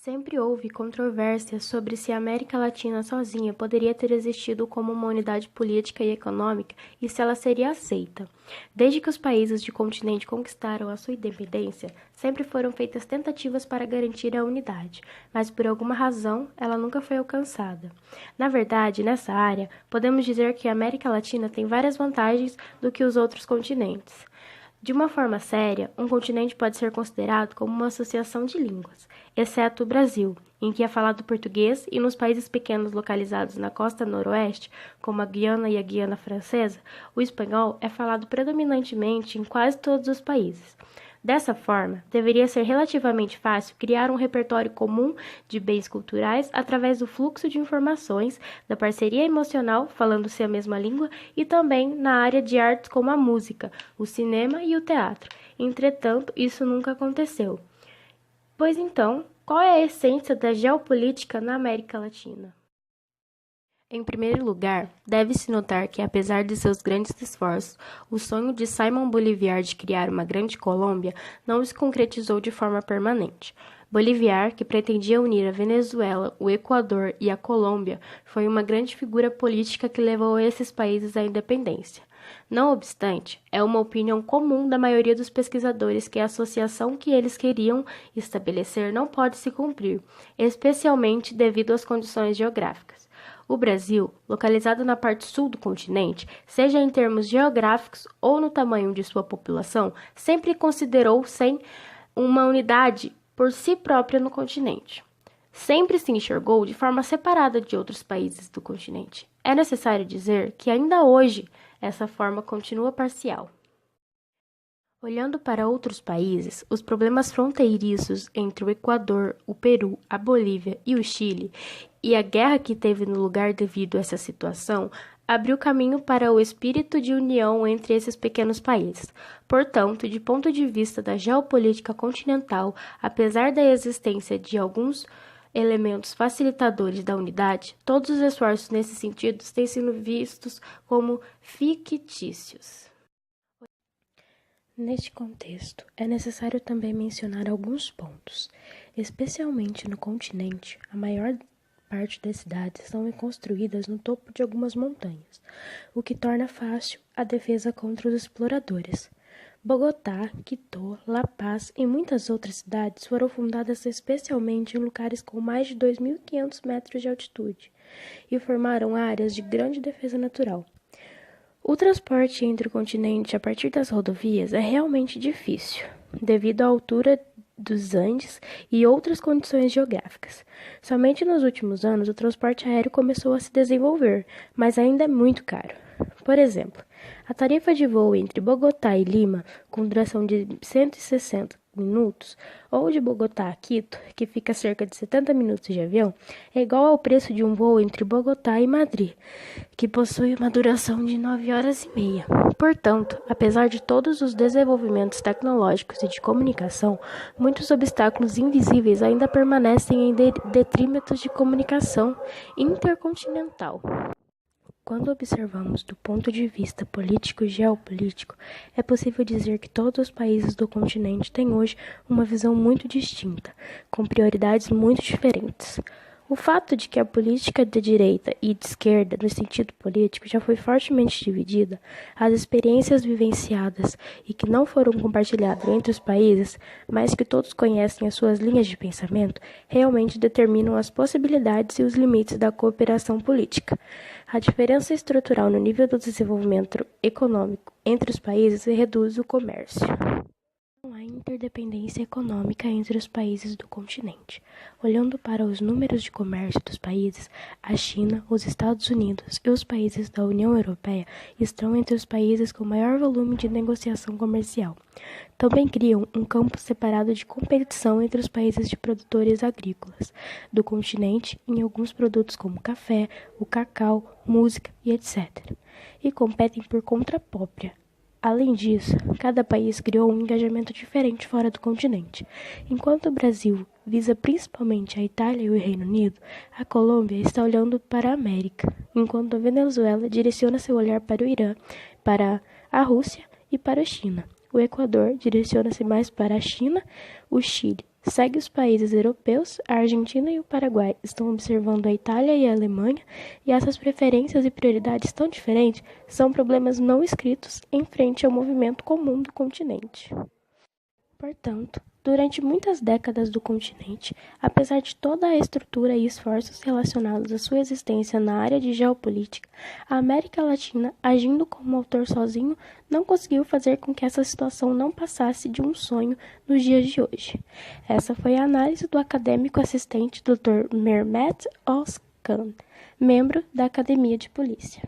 Sempre houve controvérsias sobre se a América Latina sozinha poderia ter existido como uma unidade política e econômica e se ela seria aceita. Desde que os países do continente conquistaram a sua independência, sempre foram feitas tentativas para garantir a unidade, mas por alguma razão ela nunca foi alcançada. Na verdade, nessa área, podemos dizer que a América Latina tem várias vantagens do que os outros continentes. De uma forma séria, um continente pode ser considerado como uma associação de línguas, exceto o Brasil, em que é falado português, e nos países pequenos localizados na costa noroeste, como a Guiana e a Guiana Francesa, o espanhol é falado predominantemente em quase todos os países. Dessa forma, deveria ser relativamente fácil criar um repertório comum de bens culturais através do fluxo de informações, da parceria emocional, falando-se a mesma língua, e também na área de artes como a música, o cinema e o teatro. Entretanto, isso nunca aconteceu. Pois então, qual é a essência da geopolítica na América Latina? Em primeiro lugar, deve-se notar que, apesar de seus grandes esforços, o sonho de Simón Bolívar de criar uma grande Colômbia não se concretizou de forma permanente. Bolívar, que pretendia unir a Venezuela, o Equador e a Colômbia, foi uma grande figura política que levou esses países à independência. Não obstante, é uma opinião comum da maioria dos pesquisadores que a associação que eles queriam estabelecer não pode se cumprir, especialmente devido às condições geográficas. O Brasil, localizado na parte sul do continente, seja em termos geográficos ou no tamanho de sua população, sempre considerou-se uma unidade por si própria no continente. Sempre se enxergou de forma separada de outros países do continente. É necessário dizer que ainda hoje essa forma continua parcial. Olhando para outros países, os problemas fronteiriços entre o Equador, o Peru, a Bolívia e o Chile, e a guerra que teve no lugar devido a essa situação, abriu caminho para o espírito de união entre esses pequenos países. Portanto, de ponto de vista da geopolítica continental, apesar da existência de alguns elementos facilitadores da unidade, todos os esforços nesse sentido têm sido vistos como fictícios. Neste contexto, é necessário também mencionar alguns pontos. Especialmente no continente, a maior parte das cidades são construídas no topo de algumas montanhas, o que torna fácil a defesa contra os exploradores. Bogotá, Quito, La Paz e muitas outras cidades foram fundadas especialmente em lugares com mais de 2.500 metros de altitude e formaram áreas de grande defesa natural. O transporte entre o continente a partir das rodovias é realmente difícil, devido à altura dos Andes e outras condições geográficas. Somente nos últimos anos o transporte aéreo começou a se desenvolver, mas ainda é muito caro. Por exemplo, a tarifa de voo entre Bogotá e Lima, com duração de 160 minutos, ou de Bogotá a Quito, que fica a cerca de 70 minutos de avião, é igual ao preço de um voo entre Bogotá e Madrid, que possui uma duração de 9 horas e meia. Portanto, apesar de todos os desenvolvimentos tecnológicos e de comunicação, muitos obstáculos invisíveis ainda permanecem em detrimento de comunicação intercontinental. Quando observamos do ponto de vista político e geopolítico, é possível dizer que todos os países do continente têm hoje uma visão muito distinta, com prioridades muito diferentes. O fato de que a política de direita e de esquerda, no sentido político, já foi fortemente dividida, as experiências vivenciadas e que não foram compartilhadas entre os países, mas que todos conhecem as suas linhas de pensamento, realmente determinam as possibilidades e os limites da cooperação política. A diferença estrutural no nível do desenvolvimento econômico entre os países reduz o comércio. Não há interdependência econômica entre os países do continente. Olhando para os números de comércio dos países, a China, os Estados Unidos e os países da União Europeia estão entre os países com maior volume de negociação comercial. Também criam um campo separado de competição entre os países de produtores agrícolas do continente em alguns produtos como café, o cacau, música e etc. E competem por conta própria. Além disso, cada país criou um engajamento diferente fora do continente. Enquanto o Brasil visa principalmente a Itália e o Reino Unido, a Colômbia está olhando para a América, enquanto a Venezuela direciona seu olhar para o Irã, para a Rússia e para a China. O Equador direciona-se mais para a China, o Chile Segue os países europeus, a Argentina e o Paraguai estão observando a Itália e a Alemanha, e essas preferências e prioridades tão diferentes são problemas não escritos em frente ao movimento comum do continente. Portanto, durante muitas décadas do continente, apesar de toda a estrutura e esforços relacionados à sua existência na área de geopolítica, a América Latina, agindo como autor sozinho, não conseguiu fazer com que essa situação não passasse de um sonho nos dias de hoje. Essa foi a análise do acadêmico assistente Dr. Mehmet Özkan, membro da Academia de Polícia.